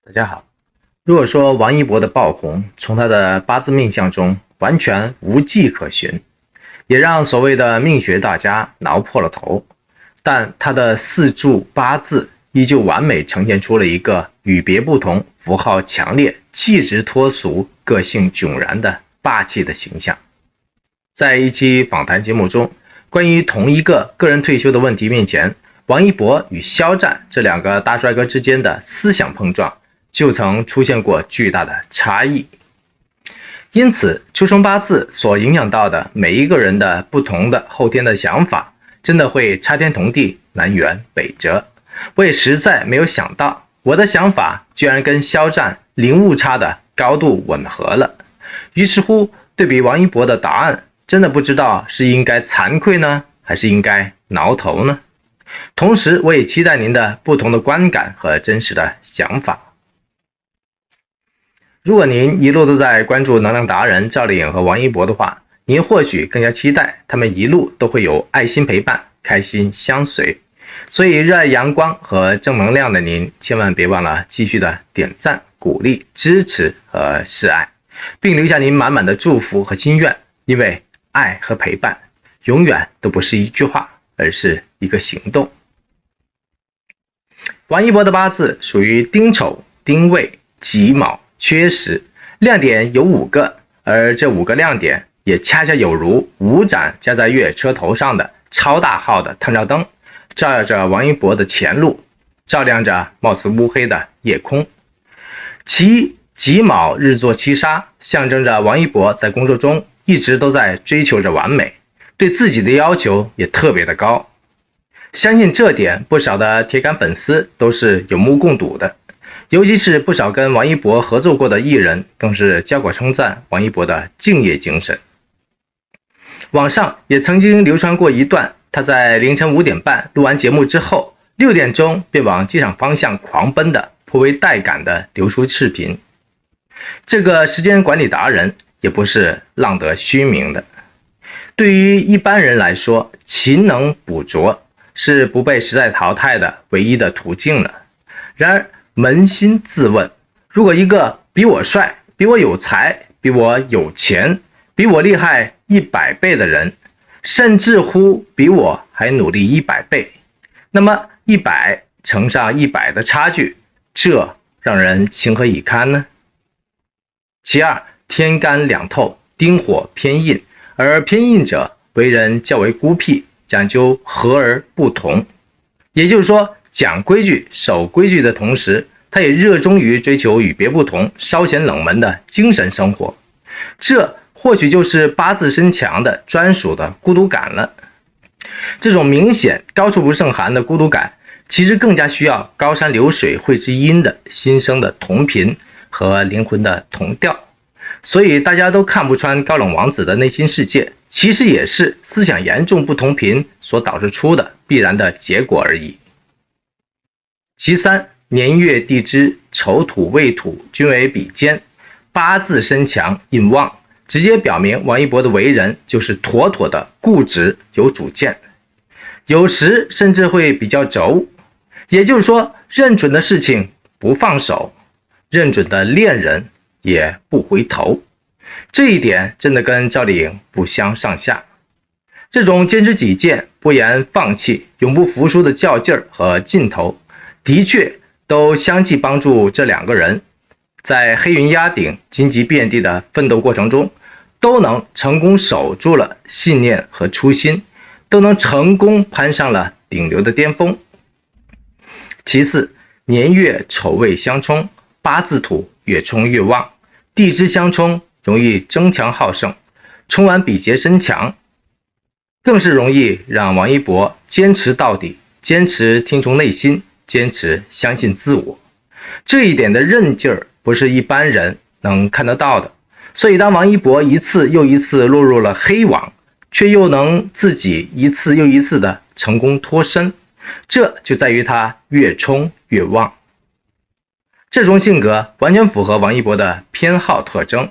大家好，如果说王一博的爆红，从他的八字命相中完全无迹可寻，也让所谓的命学大家挠破了头，但他的四柱八字依旧完美呈现出了一个与别不同、符号强烈、气质脱俗、个性迥然的霸气的形象。在一期访谈节目中，关于同一个个人退休的问题面前，王一博与肖战这两个大帅哥之间的思想碰撞就曾出现过巨大的差异。因此，出生八字所影响到的每一个人的不同的后天的想法，真的会差天同地，南辕北辙。我也实在没有想到，我的想法居然跟肖战零误差的高度吻合了。于是乎，对比王一博的答案，真的不知道是应该惭愧呢，还是应该挠头呢？同时，我也期待您的不同的观感和真实的想法。如果您一路都在关注能量达人赵丽颖和王一博的话，您或许更加期待他们一路都会有爱心陪伴，开心相随。所以热爱阳光和正能量的您，千万别忘了继续的点赞、鼓励、支持和示爱，并留下您满满的祝福和心愿，因为爱和陪伴永远都不是一句话，而是一个行动。王一博的八字属于丁丑、丁未、己卯、缺时，亮点有5个，而这5个亮点也恰恰有如5盏加在越野车头上的超大号的探照灯，照耀着王一博的前路，照亮着貌似乌黑的夜空。其己卯日坐七杀，象征着王一博在工作中一直都在追求着完美，对自己的要求也特别的高。相信这点，不少的铁杆粉丝都是有目共睹的，尤其是不少跟王一博合作过的艺人，更是交口称赞王一博的敬业精神。网上也曾经流传过一段他在凌晨5点半录完节目之后，6点钟便往机场方向狂奔的颇为带感的流出视频。这个时间管理达人也不是浪得虚名的。对于一般人来说，勤能补拙是不被时代淘汰的唯一的途径了。然而扪心自问，如果一个比我帅、比我有才、比我有钱、比我厉害100倍的人，甚至乎比我还努力100倍，那么100乘上100的差距，这让人情何以堪呢？其二，天干两透，丁火偏印，而偏印者为人较为孤僻，讲究和而不同。也就是说，讲规矩、守规矩的同时，他也热衷于追求与别不同、稍显冷门的精神生活。这或许就是八字身强的专属的孤独感了。这种明显高处不胜寒的孤独感，其实更加需要高山流水会知音的心声的同频和灵魂的同调。所以大家都看不穿高冷王子的内心世界，其实也是思想严重不同频所导致出的必然的结果而已。其三，年月地支丑土未土均为比肩，八字身强印旺，直接表明王一博的为人就是妥妥的固执有主见，有时甚至会比较轴。也就是说，认准的事情不放手，认准的恋人也不回头。这一点真的跟赵丽颖不相上下。这种坚持己见、不言放弃、永不服输的较劲儿和劲头，的确都相继帮助这两个人在黑云压顶、荆棘遍地的奋斗过程中，都能成功守住了信念和初心，都能成功攀上了顶流的巅峰。其次，年月丑未相冲，八字土越冲越旺，地支相冲容易争强好胜，冲完比劫身强，更是容易让王一博坚持到底，坚持听从内心，坚持相信自我。这一点的韧劲儿不是一般人能看得到的。所以当王一博一次又一次落入了黑网，却又能自己一次又一次的成功脱身，这就在于他越冲越旺。这种性格完全符合王一博的偏好特征。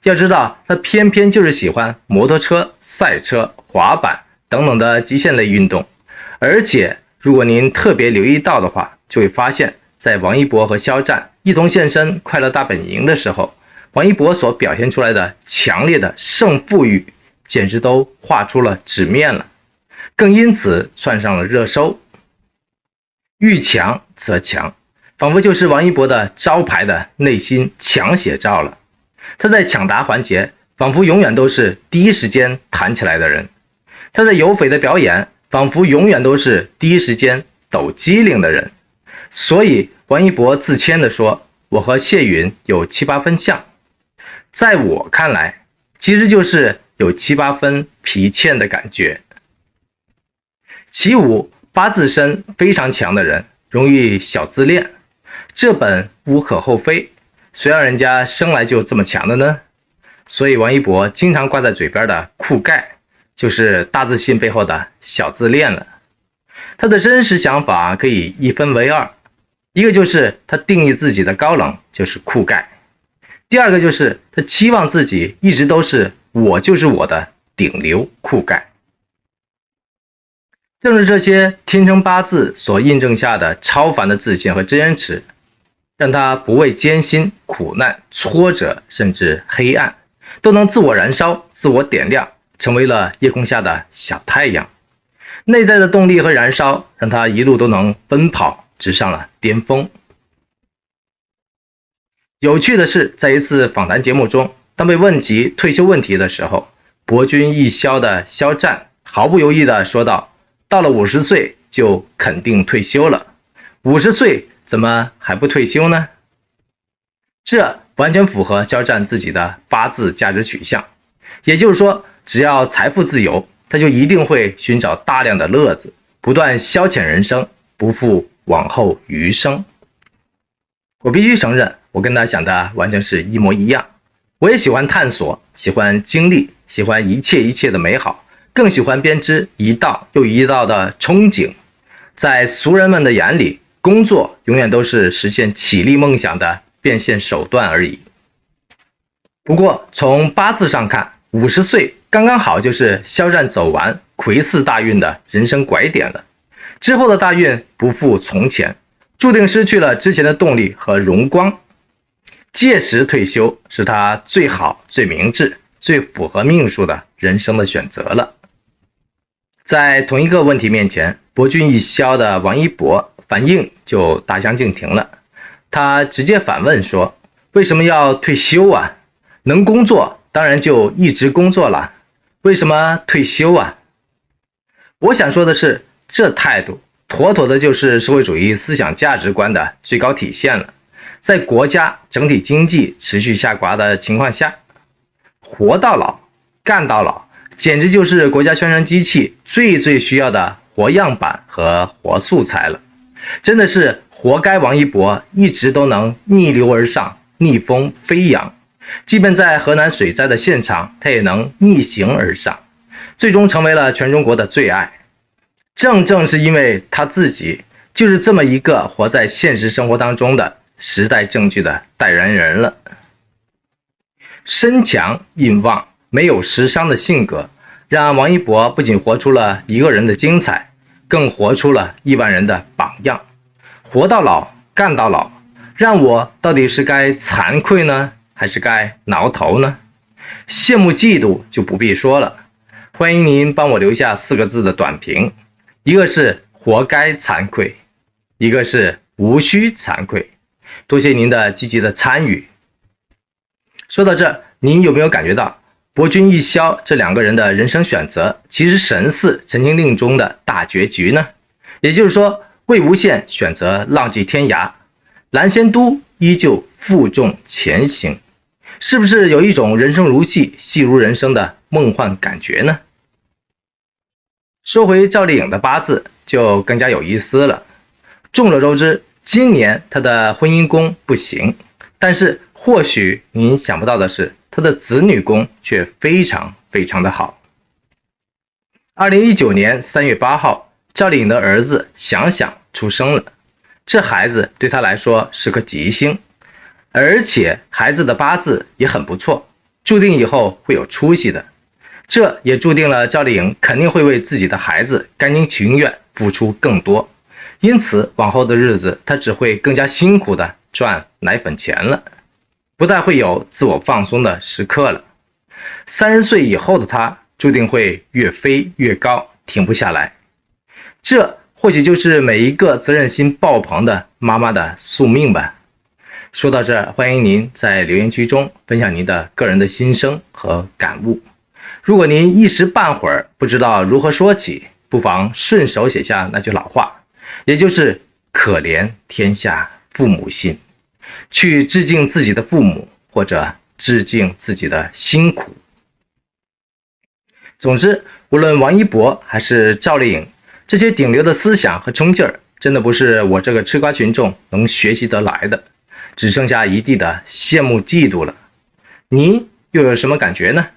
要知道，他偏偏就是喜欢摩托车、赛车、滑板等等的极限类运动。而且如果您特别留意到的话，就会发现在王一博和肖战一同现身快乐大本营的时候，王一博所表现出来的强烈的胜负欲，简直都画出了纸面了，更因此窜上了热搜。遇强则强，仿佛就是王一博的招牌的内心强写照了。他在抢答环节，仿佛永远都是第一时间弹起来的人；他在有匪的表演，仿佛永远都是第一时间抖机灵的人。所以王一博自谦地说，我和谢允有7、8分像，在我看来其实就是有7、8分皮欠的感觉。其五，八字身非常强的人容易小自恋，这本无可厚非，谁让人家生来就这么强的呢？所以王一博经常挂在嘴边的酷盖，就是大自信背后的小自恋了。他的真实想法可以一分为二，一个就是他定义自己的高冷就是酷盖，第二个就是他期望自己一直都是我就是我的顶流酷盖。正是这些天生八字所印证下的超凡的自信和坚持，让他不畏艰辛、苦难、挫折，甚至黑暗，都能自我燃烧、自我点亮，成为了夜空下的小太阳。内在的动力和燃烧，让他一路都能奔跑，直上了巅峰。有趣的是，在一次访谈节目中，当被问及退休问题的时候，博君一肖的肖战毫不犹豫地说道：到了50岁就肯定退休了，50岁怎么还不退休呢？这完全符合肖战自己的八字价值取向，也就是说，只要财富自由，他就一定会寻找大量的乐子，不断消遣人生，不负往后余生。我必须承认，我跟他想的完全是一模一样。我也喜欢探索，喜欢经历，喜欢一切的美好，更喜欢编织一道又一道的憧憬。在俗人们的眼里，工作永远都是实现绮丽梦想的变现手段而已。不过从八字上看，50岁刚刚好就是肖战走完癸巳大运的人生拐点了。之后的大运不复从前，注定失去了之前的动力和荣光。届时退休是他最好、最明智、最符合命数的人生的选择了。在同一个问题面前，博君一肖的王一博反应就大相径庭了。他直接反问说：为什么要退休啊？能工作当然就一直工作了，为什么退休啊？我想说的是，这态度妥妥的就是社会主义思想价值观的最高体现了。在国家整体经济持续下滑的情况下，活到老干到老，简直就是国家宣传机器最需要的活样板和活素材了。真的是活该王一博一直都能逆流而上，逆风飞扬，即便在河南水灾的现场，他也能逆行而上，最终成为了全中国的最爱。正是因为他自己就是这么一个活在现实生活当中的时代证据的代言人了。身强印旺，没有时伤的性格，让王一博不仅活出了一个人的精彩，更活出了亿万人的榜样。活到老干到老，让我到底是该惭愧呢，还是该挠头呢？羡慕嫉妒就不必说了，欢迎您帮我留下4个字的短评，一个是活该惭愧，一个是无需惭愧。多谢您的积极的参与。说到这，您有没有感觉到博君一肖这2个人的人生选择其实神似《陈情令》中的大结局呢？也就是说，魏无羡选择浪迹天涯，蓝仙都依旧负重前行，是不是有一种人生如戏，戏如人生的梦幻感觉呢？说回赵丽颖的八字就更加有意思了。众所周知，今年她的婚姻宫不行，但是或许您想不到的是，她的子女宫却非常的好。2019年3月8号，赵丽颖的儿子想想出生了，这孩子对她来说是个吉星，而且孩子的八字也很不错，注定以后会有出息的。这也注定了赵丽颖肯定会为自己的孩子甘心情愿付出更多，因此往后的日子她只会更加辛苦的赚奶粉钱了，不太会有自我放松的时刻了。30岁以后的他注定会越飞越高，停不下来。这或许就是每一个责任心爆棚的妈妈的宿命吧。说到这儿，欢迎您在留言区中分享您的个人的心声和感悟。如果您一时半会儿不知道如何说起，不妨顺手写下那句老话，也就是可怜天下父母心，去致敬自己的父母，或者致敬自己的辛苦。总之，无论王一博还是赵丽颖，这些顶流的思想和冲劲儿，真的不是我这个吃瓜群众能学习得来的，只剩下一地的羡慕嫉妒了。您又有什么感觉呢？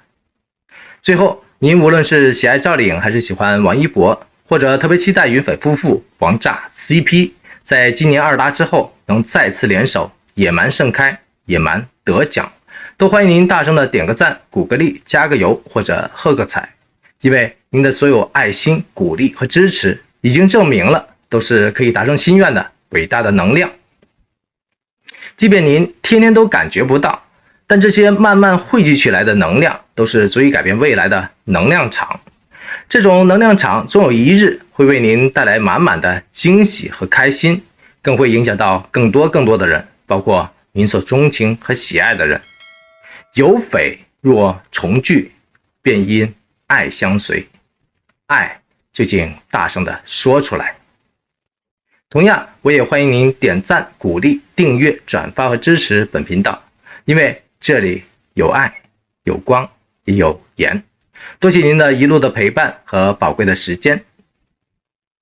最后，您无论是喜爱赵丽颖，还是喜欢王一博，或者特别期待云斐夫妇王炸 CP 在今年2搭之后能再次联手野蛮盛开，野蛮得奖，都欢迎您大声的点个赞，鼓个励，加个油，或者喝个彩。因为您的所有爱心、鼓励和支持已经证明了，都是可以达成心愿的伟大的能量。即便您天天都感觉不到，但这些慢慢汇聚起来的能量，都是足以改变未来的能量场。这种能量场终有一日会为您带来满满的惊喜和开心，更会影响到更多的人，包括您所钟情和喜爱的人。有匪若重聚，便因爱相随，爱就请大声的说出来。同样，我也欢迎您点赞、鼓励、订阅、转发和支持本频道，因为这里有爱，有光，也有盐。多谢您的一路的陪伴和宝贵的时间，